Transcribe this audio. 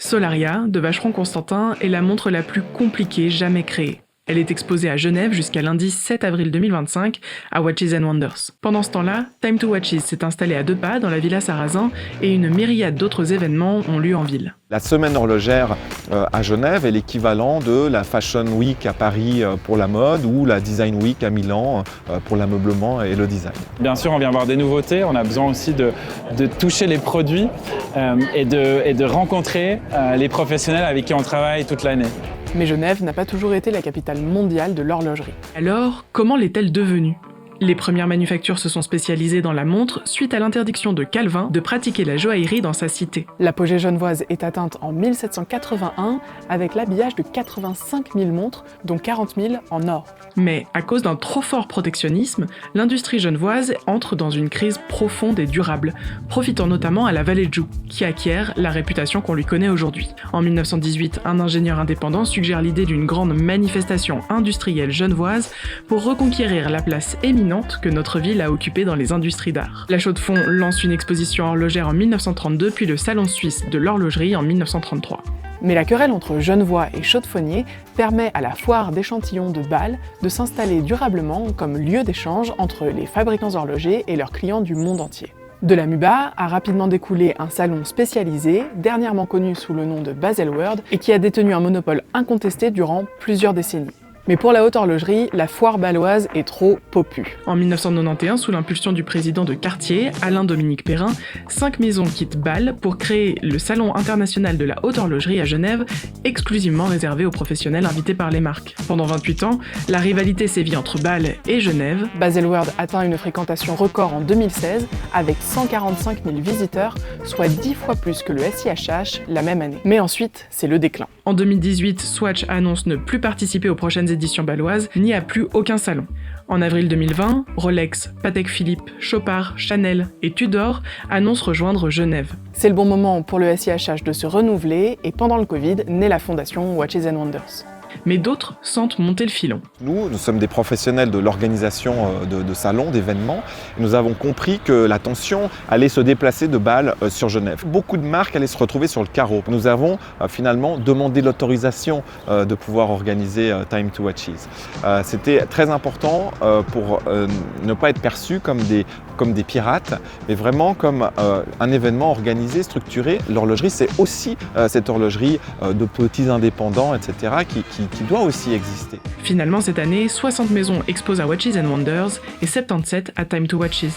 Solaria, de Vacheron Constantin, est la montre la plus compliquée jamais créée. Elle est exposée à Genève jusqu'à lundi 7 avril 2025 à Watches & Wonders. Pendant ce temps-là, Time to Watches s'est installé à 2 pas dans la Villa Sarrazin et une myriade d'autres événements ont lieu en ville. La semaine horlogère à Genève est l'équivalent de la Fashion Week à Paris pour la mode ou la Design Week à Milan pour l'ameublement et le design. Bien sûr, on vient voir des nouveautés, on a besoin aussi de toucher les produits et de rencontrer les professionnels avec qui on travaille toute l'année. Mais Genève n'a pas toujours été la capitale mondiale de l'horlogerie. Alors, comment l'est-elle devenue ? Les premières manufactures se sont spécialisées dans la montre suite à l'interdiction de Calvin de pratiquer la joaillerie dans sa cité. L'apogée genevoise est atteinte en 1781 avec l'habillage de 85 000 montres, dont 40 000 en or. Mais à cause d'un trop fort protectionnisme, l'industrie genevoise entre dans une crise profonde et durable, profitant notamment à la Vallée de Joux, qui acquiert la réputation qu'on lui connaît aujourd'hui. En 1918, un ingénieur indépendant suggère l'idée d'une grande manifestation industrielle genevoise pour reconquérir la place éminente que notre ville a occupée dans les industries d'art. La Chaux-de-Fonds lance une exposition horlogère en 1932, puis le Salon suisse de l'horlogerie en 1933. Mais la querelle entre Genevois et Chaux-de-Fonniers permet à la foire d'échantillons de Bâle de s'installer durablement comme lieu d'échange entre les fabricants horlogers et leurs clients du monde entier. De la MUBA a rapidement découlé un salon spécialisé, dernièrement connu sous le nom de Baselworld, et qui a détenu un monopole incontesté durant plusieurs décennies. Mais pour la haute horlogerie, la foire bâloise est trop popue. En 1991, sous l'impulsion du président de Cartier, Alain-Dominique Perrin, 5 maisons quittent Bâle pour créer le Salon international de la haute horlogerie à Genève, exclusivement réservé aux professionnels invités par les marques. Pendant 28 ans, la rivalité sévit entre Bâle et Genève. Baselworld atteint une fréquentation record en 2016 avec 145 000 visiteurs, soit 10 fois plus que le SIHH la même année. Mais ensuite, c'est le déclin. En 2018, Swatch annonce ne plus participer aux prochaines éditions bâloises, ni à plus aucun salon. En avril 2020, Rolex, Patek Philippe, Chopard, Chanel et Tudor annoncent rejoindre Genève. C'est le bon moment pour le SIHH de se renouveler et pendant le Covid, naît la fondation Watches & Wonders. Mais d'autres sentent monter le filon. Nous sommes des professionnels de l'organisation de salons, d'événements. Nous avons compris que l'attention allait se déplacer de Bâle sur Genève. Beaucoup de marques allaient se retrouver sur le carreau. Nous avons finalement demandé l'autorisation de pouvoir organiser Time to Watches. C'était très important pour ne pas être perçus comme des pirates, mais vraiment comme un événement organisé, structuré. L'horlogerie, c'est aussi cette horlogerie de petits indépendants, etc., qui doit aussi exister. Finalement, cette année, 60 maisons exposent à Watches & Wonders et 77 à Time to Watches.